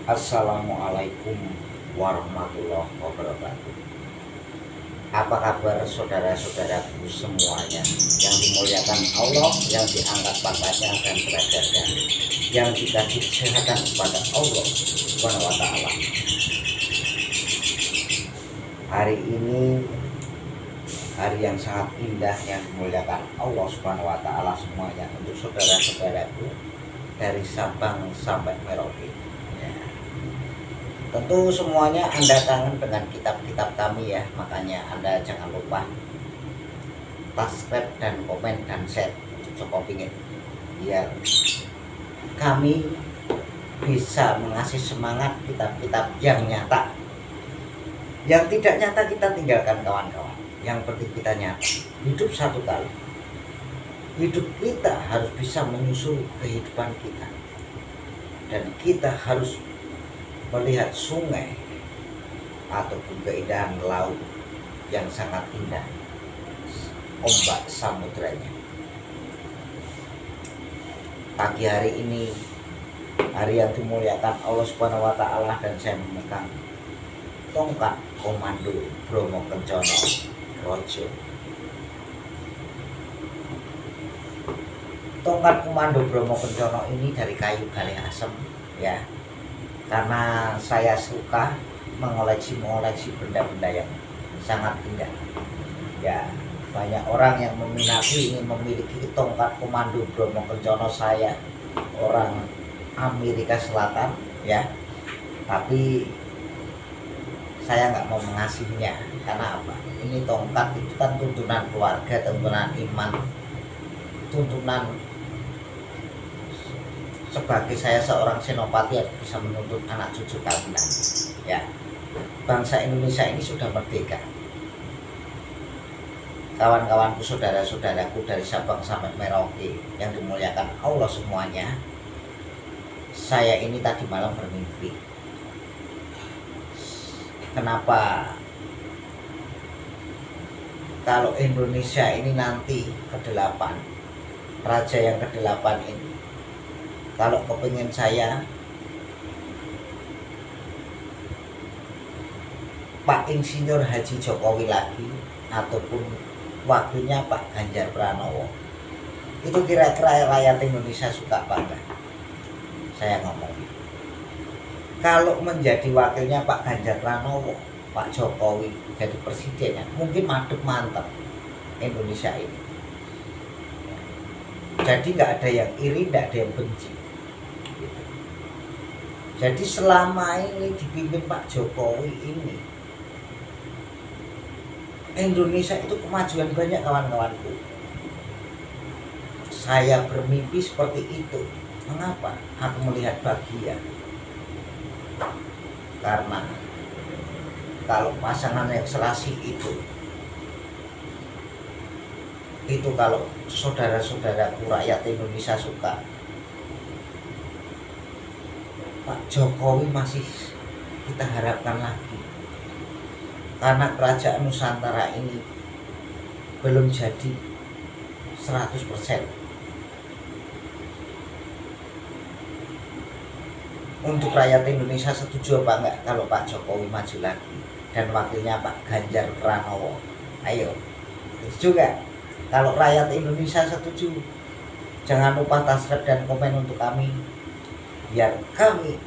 Assalamualaikum warahmatullahi wabarakatuh. Apa kabar saudara-saudaraku semuanya yang dimuliakan Allah, yang diangkat pangkatnya dan derajatnya, yang dikasih kesehatan kepada Allah Subhanahu wa taala. Hari ini hari yang sangat indah yang dimuliakan Allah Subhanahu wa taala semuanya untuk saudara-saudaraku dari Sabang sampai Merauke. Tentu semuanya Anda kangen dengan kitab-kitab kami ya, makanya Anda jangan lupa subscribe dan komen dan share untuk Joko Pingin biar kami bisa mengasih semangat kitab-kitab yang nyata. Yang tidak nyata kita tinggalkan kawan-kawan, yang penting kita nyata. Hidup satu kali, hidup kita harus bisa menyusul kehidupan kita, dan kita harus melihat sungai ataupun keindahan laut yang sangat indah, ombak samudranya. Pagi hari ini hari yang dimuliakan Allah Subhanahu wa taala, dan saya memegang tongkat komando Bromo Kencana Rojo. Tongkat komando Bromo Kencana ini dari kayu galih asem ya, karena saya suka mengoleksi benda-benda yang sangat indah ya. Banyak orang yang meminati ingin memiliki tongkat komando Bromo Kencana. Saya orang Amerika Selatan ya, tapi saya nggak mau mengasihinya. Karena apa? Ini tongkat itu kan tuntunan keluarga, tuntunan iman, tuntunan sebagai saya seorang senopati harus bisa menuntut anak cucu kawinan ya. Bangsa Indonesia ini sudah merdeka. Kawan-kawanku, saudara-saudaraku dari Sabang sampai Merauke yang dimuliakan Allah semuanya, saya ini tadi malam bermimpi. Kenapa kalau Indonesia ini nanti ke-8, raja yang ke-8 ini, kalau kepingin saya Pak Insinyur Haji Jokowi lagi ataupun wakilnya Pak Ganjar Pranowo, itu kira-kira rakyat Indonesia suka apa enggak? Saya ngomong, kalau menjadi wakilnya Pak Ganjar Pranowo, Pak Jokowi jadi presidennya, mungkin madep mantap Indonesia ini. Jadi nggak ada yang iri, nggak ada yang benci. Jadi selama ini dipimpin Pak Jokowi ini, Indonesia itu kemajuan banyak kawan-kawanku. Saya bermimpi seperti itu. Mengapa? Aku melihat bahagia. Karena kalau pasangan yang serasi itu kalau saudara-saudaraku rakyat Indonesia suka, Pak Jokowi masih kita harapkan lagi. Karena kerajaan Nusantara ini belum jadi 100%. Untuk rakyat Indonesia setuju apa enggak kalau Pak Jokowi maju lagi dan wakilnya Pak Ganjar Pranowo? Ayo, setuju enggak? Kalau rakyat Indonesia setuju, jangan lupa subscribe dan komen untuk kami, biar kami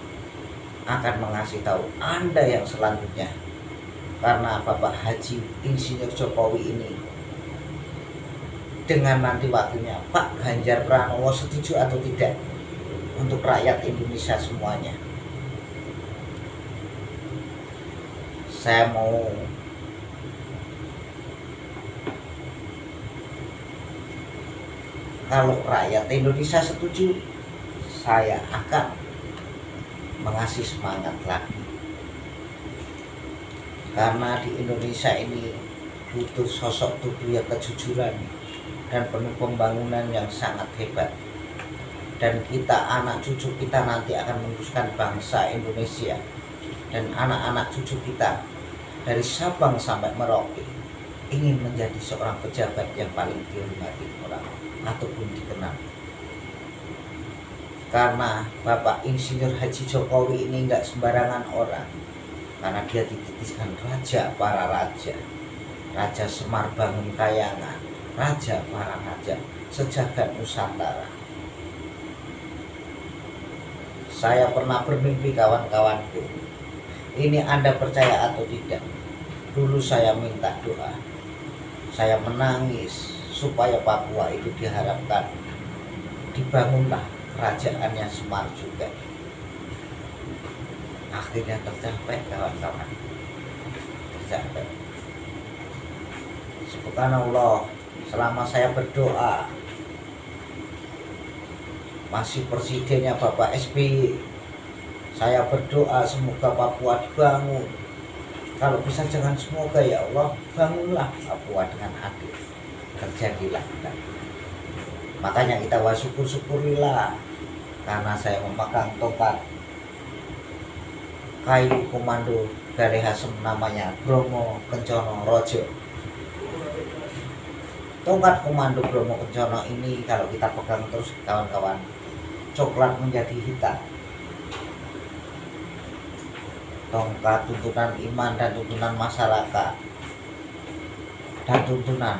akan mengasih tahu Anda yang selanjutnya. Karena Bapak Haji Insinyur Jokowi ini dengan nanti wakilnya Pak Ganjar Pranowo setuju atau tidak untuk rakyat Indonesia semuanya. Saya mau kalau rakyat Indonesia setuju, saya akan mengasih semangat lagi. Karena di Indonesia ini butuh sosok tubuh yang kejujuran dan penuh pembangunan yang sangat hebat. Dan kita, anak cucu kita nanti akan meneruskan bangsa Indonesia. Dan anak-anak cucu kita dari Sabang sampai Merauke ingin menjadi seorang pejabat yang paling dihormati orang ataupun dikenal. Karena Bapak Insinyur Haji Jokowi ini nggak sembarangan orang, karena dia dititiskan raja para raja, Raja Semar Bangun Kayangan, raja para raja sejagat Nusantara. Saya pernah bermimpi, kawan-kawanku. Ini Anda percaya atau tidak? Dulu saya minta doa, saya menangis supaya Papua itu diharapkan dibangunlah kerajaannya Semar juga. Akhirnya tercapai, kawan-kawan, tercapai. Subhanallah, selama saya berdoa, masih presidennya Bapak SBY, saya berdoa semoga Papua dibangun. Kalau bisa jangan semoga, ya Allah, bangunlah Papua dengan adil. Terjadilah. Makanya kita syukur-syukurilah, karena saya memegang tongkat kayu komando Galih Asem, namanya Bromo Kencono Rojo. Tongkat komando Bromo Kencono ini kalau kita pegang terus, kawan-kawan, coklat menjadi hitam. Tongkat tuntunan iman dan tuntunan masyarakat dan tuntunan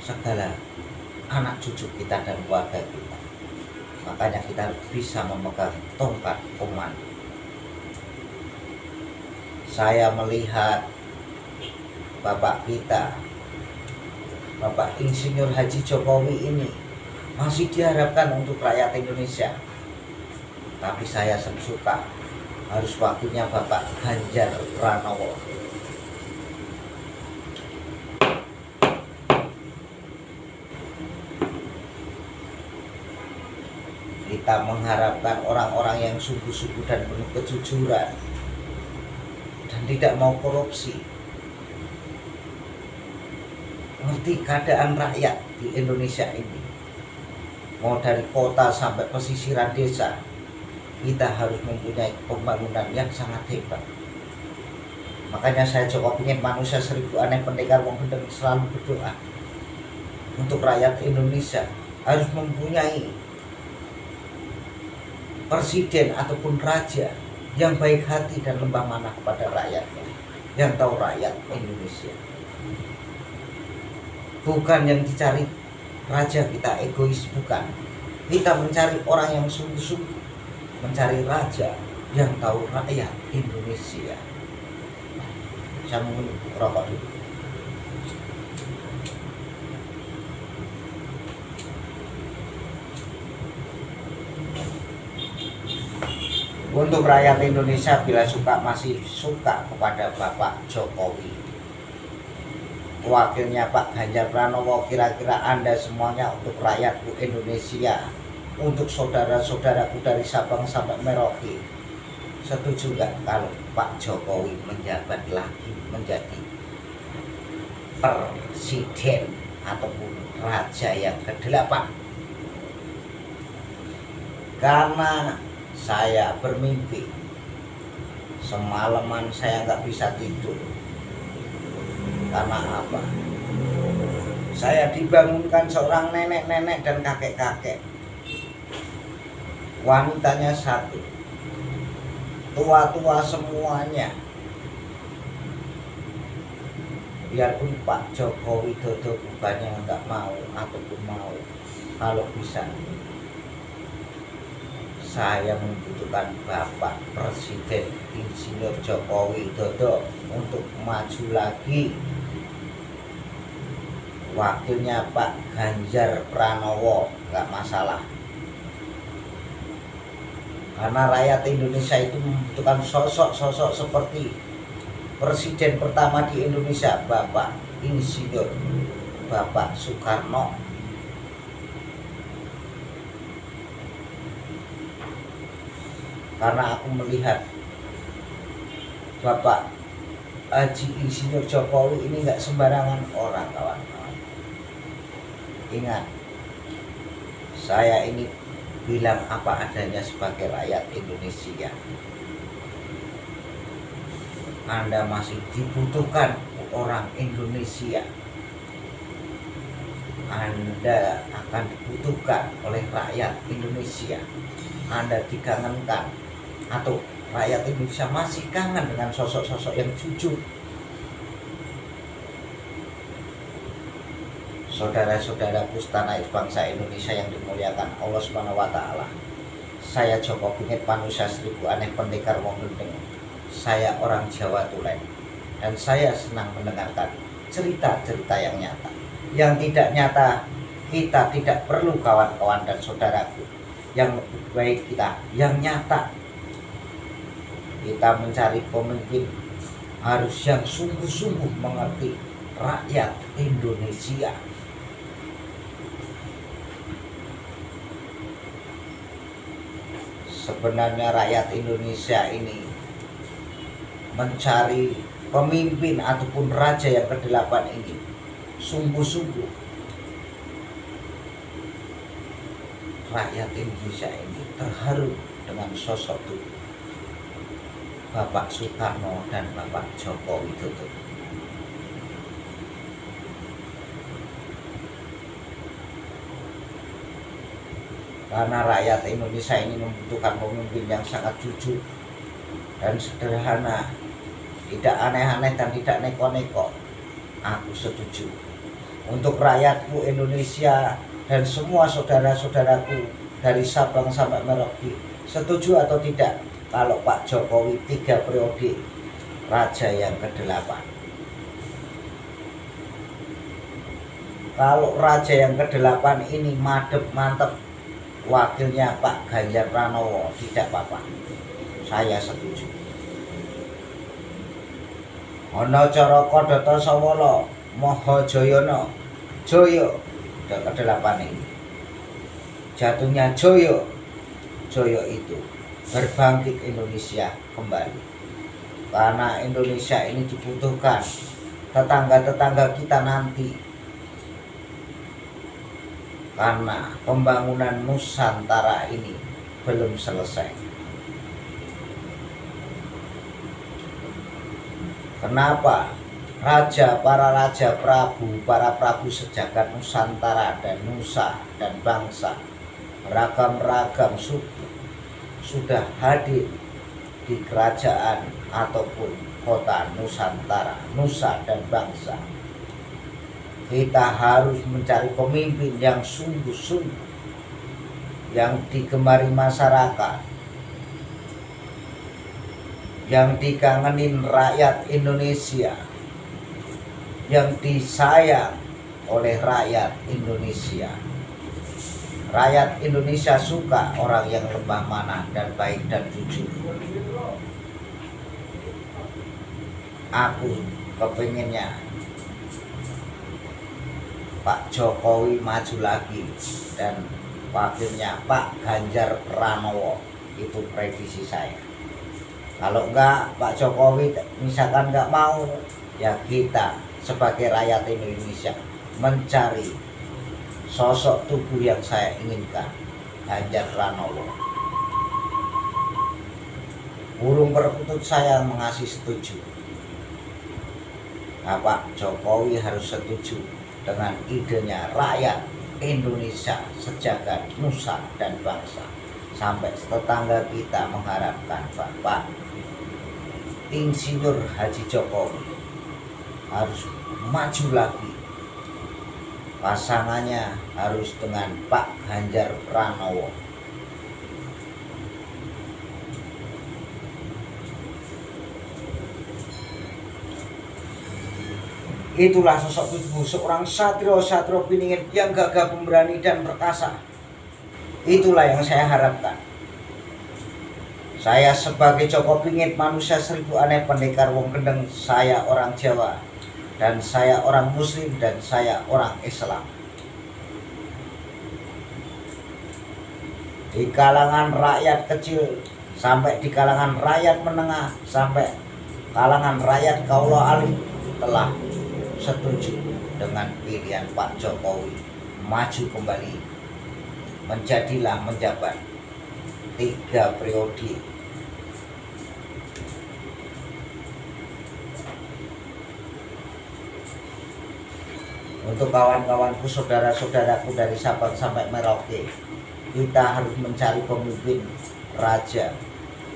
segala anak cucu kita dan keluarga kita. Makanya kita harus bisa memegang tongkat komando. Saya melihat Bapak kita, Bapak Insinyur Haji Jokowi ini masih diharapkan untuk rakyat Indonesia. Tapi saya suka, harus waktunya Bapak Ganjar Pranowo. Kita mengharapkan orang-orang yang sungguh-sungguh dan penuh kejujuran dan tidak mau korupsi, ngerti keadaan rakyat di Indonesia ini, mau dari kota sampai pesisiran desa. Kita harus mempunyai pembangunan yang sangat hebat. Makanya saya cukup ingin manusia seribu aneh pendekar wong gendeng selalu berdoa untuk rakyat Indonesia harus mempunyai presiden ataupun raja yang baik hati dan lembah mana kepada rakyatnya, yang tahu rakyat Indonesia. Bukan yang dicari raja kita egois, bukan. Kita mencari orang yang sungguh-sungguh mencari raja yang tahu rakyat Indonesia. Saya mau rokok dulu. Untuk rakyat Indonesia, bila suka masih suka kepada Bapak Jokowi, wakilnya Pak Ganjar Pranowo, kira-kira Anda semuanya untuk rakyatku Indonesia, untuk saudara-saudaraku dari Sabang sampai Merauke, setuju nggak kalau Pak Jokowi menjabat lagi menjadi presiden ataupun raja yang ke-8? Karena saya bermimpi, semalaman saya nggak bisa tidur. Karena apa? Saya dibangunkan seorang nenek-nenek dan kakek-kakek. Wanitanya satu, tua-tua semuanya. Biarpun Pak Joko Widodo bukannya nggak mau ataupun mau, kalau bisa saya membutuhkan Bapak Presiden Insinyur Joko Widodo untuk maju lagi. Wakilnya Pak Ganjar Pranowo nggak masalah. Karena rakyat Indonesia itu membutuhkan sosok-sosok seperti presiden pertama di Indonesia, Bapak Insinyur Bapak Soekarno. Karena aku melihat Bapak Haji Insinyur Jokowi ini nggak sembarangan orang, kawan-kawan. Ingat, saya ini bilang apa adanya sebagai rakyat Indonesia. Anda masih dibutuhkan orang Indonesia. Anda akan dibutuhkan oleh rakyat Indonesia. Anda dikangenkan, atau rakyat Indonesia masih kangen dengan sosok-sosok yang jujur. Saudara-saudaraku setanah air bangsa Indonesia yang dimuliakan Allah Subhanahu wa taala. Saya Joko Bingit, manusia seribu aneh, pendekar wong gendeng. Saya orang Jawa Tulen, dan saya senang mendengarkan cerita-cerita yang nyata. Yang tidak nyata, kita tidak perlu kawan-kawan dan saudaraku. Yang lebih baik kita yang nyata. Kita mencari pemimpin harus yang sungguh-sungguh mengerti rakyat Indonesia. Sebenarnya rakyat Indonesia ini mencari pemimpin ataupun raja yang ke-8 ini sungguh-sungguh. Rakyat Indonesia ini terharu dengan sosok tubuh Bapak Soekarno dan Bapak Joko Widodo. Karena rakyat Indonesia ini membutuhkan pemimpin yang sangat jujur dan sederhana, tidak aneh-aneh dan tidak neko-neko. Aku setuju. Untuk rakyatku Indonesia dan semua saudara-saudaraku dari Sabang sampai Merauke, setuju atau tidak kalau Pak Jokowi 3 periode raja yang ke-8? Kalau raja yang ke-8 ini mantep, wakilnya Pak Ganjar Pranowo, tidak apa-apa, saya setuju. Ono Coroko Doto Sawolo Moho Joyono Joyo ke-8 ini, jatuhnya Joyo itu berbangkit Indonesia kembali. Karena Indonesia ini dibutuhkan tetangga-tetangga kita nanti, karena pembangunan Nusantara ini belum selesai. Kenapa? Para prabu sejagat Nusantara dan Nusa dan bangsa, beragam-ragam suku sudah hadir di kerajaan ataupun kota Nusantara, Nusa dan bangsa. Kita harus mencari pemimpin yang sungguh-sungguh, yang digemari masyarakat, yang dikangenin rakyat Indonesia, yang disayang oleh rakyat Indonesia. Rakyat Indonesia suka orang yang lemah mana dan baik dan jujur. Aku kepinginnya Pak Jokowi maju lagi dan wakilnya Pak Ganjar Pranowo. Itu prediksi saya. Kalau enggak, Pak Jokowi misalkan enggak mau, ya kita sebagai rakyat Indonesia mencari sosok tubuh yang saya inginkan, Ganjar Pranowo. Burung perkutut saya mengasih setuju. Nah, Pak Jokowi harus setuju dengan idenya rakyat Indonesia sejagat Nusa dan bangsa. Sampai tetangga kita mengharapkan Bapak Insinyur Haji Jokowi harus maju lagi. Pasangannya harus dengan Pak Ganjar Pranowo. Itulah sosok tubuh seorang satrio piningin yang gagah, pemberani dan perkasa. Itulah yang saya harapkan. Saya sebagai Joko Bingit, manusia seribu aneh, pendekar wong gendeng. Saya orang Jawa, dan saya orang Muslim, dan saya orang Islam. Di kalangan rakyat kecil, sampai di kalangan rakyat menengah, sampai kalangan rakyat kaula alim telah setuju dengan pilihan Pak Jokowi maju kembali, menjabat 3 periode. Untuk kawan-kawanku, saudara-saudaraku dari Sabang sampai Merauke, kita harus mencari pemimpin raja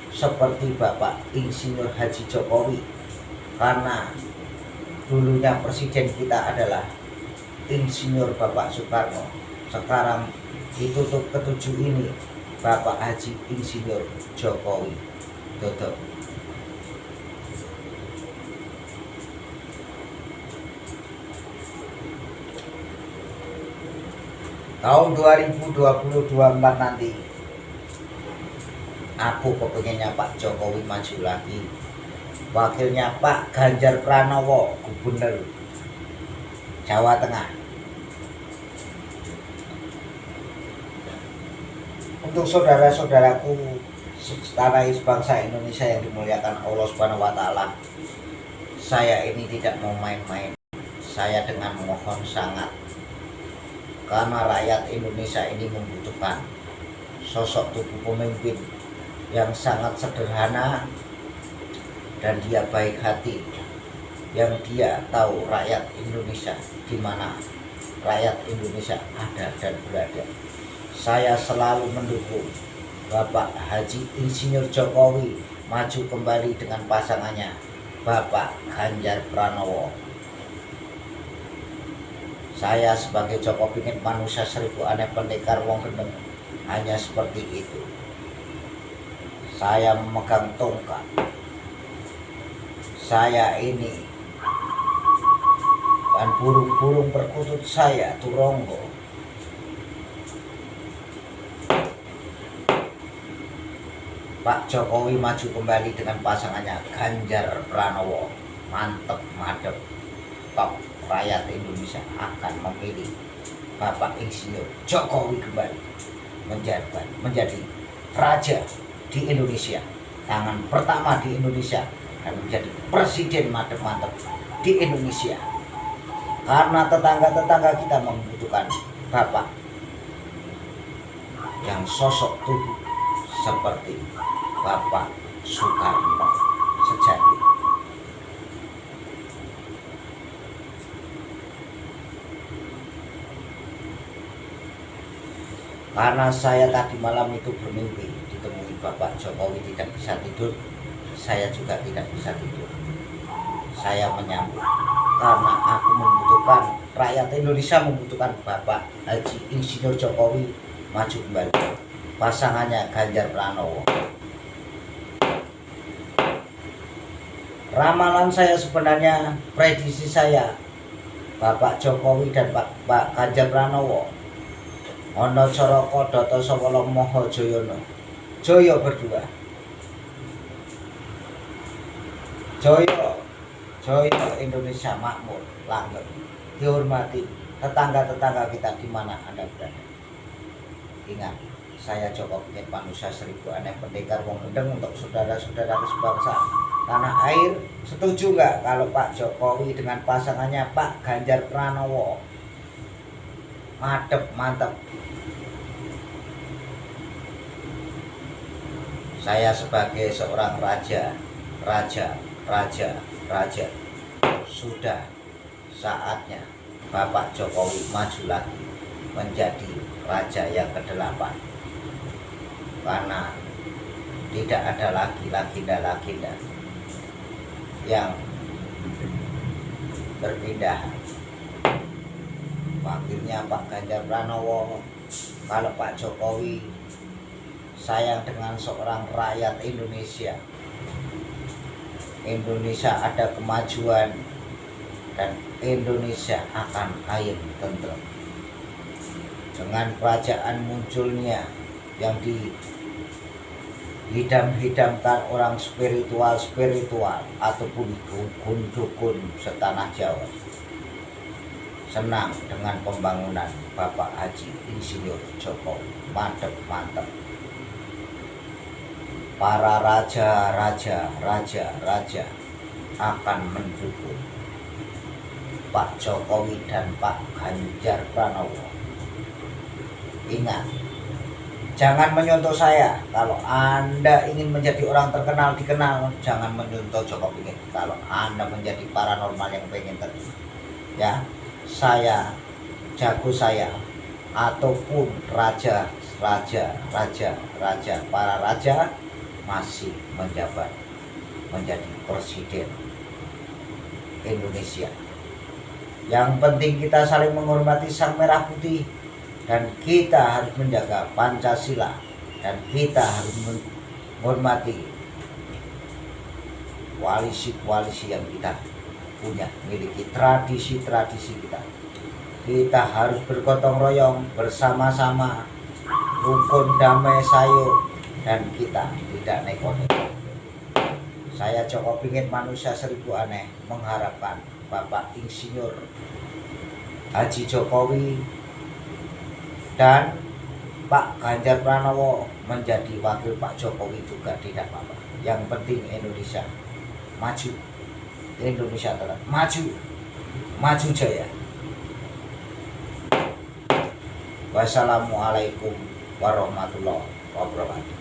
seperti Bapak Insinyur Haji Jokowi, karena dulunya presiden kita adalah Insinyur Bapak Soekarno. Sekarang ditutup ketujuh ini Bapak Haji Insinyur Jokowi Dodo. Tahun 2024 nanti aku kepengennya Pak Jokowi maju lagi, wakilnya Pak Ganjar Pranowo Gubernur Jawa Tengah. Untuk saudara-saudaraku setanah bangsa Indonesia yang dimuliakan Allah Subhanahu wa Ta'ala, saya ini tidak mau main-main. Saya dengan mohon sangat, karena rakyat Indonesia ini membutuhkan sosok tubuh pemimpin yang sangat sederhana dan dia baik hati, yang dia tahu rakyat Indonesia di mana rakyat Indonesia ada dan berada. Saya selalu mendukung Bapak Haji Insinyur Jokowi maju kembali dengan pasangannya Bapak Ganjar Pranowo. Saya sebagai Joko Pingin manusia seribu aneh pendekar wong gendeng hanya seperti itu. Saya memegang tongkat. Saya ini dan burung-burung perkutut saya turonggo. Pak Jokowi maju kembali dengan pasangannya Ganjar Pranowo. Mantep, madep, top. Rakyat Indonesia akan memilih Bapak Insinyur Jokowi kembali menjadi raja di Indonesia, tangan pertama di Indonesia, dan menjadi presiden mantep-mantep di Indonesia. Karena tetangga-tetangga kita membutuhkan Bapak yang sosok tubuh seperti Bapak Soekarno sejati. Karena saya tadi malam itu bermimpi ditemui Bapak Jokowi tidak bisa tidur, saya juga tidak bisa tidur. Saya menyambut karena aku membutuhkan, rakyat Indonesia membutuhkan Bapak Haji Insinyur Jokowi maju kembali, pasangannya Ganjar Pranowo. Ramalan saya sebenarnya, prediksi saya, Bapak Jokowi dan Pak Ganjar Pranowo Ono Coroko Doto Sawolo Moho Joyono, Joyo berdua, Joyo Indonesia makmur, langgeng, dihormati tetangga-tetangga kita di mana Anda berada. Ingat, saya Joko Pingin manusia seribu aneh pendekar wong gendeng untuk saudara-saudara sebangsa tanah air. Setuju nggak kalau Pak Jokowi dengan pasangannya Pak Ganjar Pranowo madep mantap? Saya sebagai seorang raja, sudah saatnya Bapak Jokowi maju lagi menjadi raja yang ke-8. Karena tidak ada lagi legenda-legenda yang berpindah. Wakilnya Pak Ganjar Pranowo, kalau Pak Jokowi sayang dengan seorang rakyat Indonesia. Indonesia ada kemajuan dan Indonesia akan ayem tentrem. Dengan kerajaan munculnya yang dihidam-hidamkan orang spiritual ataupun dukun setanah Jawa. Senang dengan pembangunan Bapak Haji Insinyur Jokowi, mantep. Para raja akan mendukung Pak Jokowi dan Pak Ganjar Pranowo. Ingat, jangan menyontoh saya. Kalau Anda ingin menjadi orang terkenal, dikenal, jangan menyontoh Joko Pingin. Kalau Anda menjadi paranormal yang pengen terkenal, ya, saya, jago saya, ataupun raja, para raja masih menjabat menjadi presiden Indonesia. Yang penting kita saling menghormati Sang Merah Putih, dan kita harus menjaga Pancasila, dan kita harus menghormati koalisi-koalisi yang kita punya, miliki tradisi-tradisi kita. Kita harus bergotong royong bersama-sama, rukun, damai, sayo, dan kita tidak neko-neko. Saya Joko Pingit, manusia seribu aneh, mengharapkan Bapak Insinyur Haji Jokowi dan Pak Ganjar Pranowo menjadi wakil Pak Jokowi juga tidak apa-apa. Yang penting Indonesia maju, Indonesia tetap maju jaya. Wassalamualaikum warahmatullahi wabarakatuh.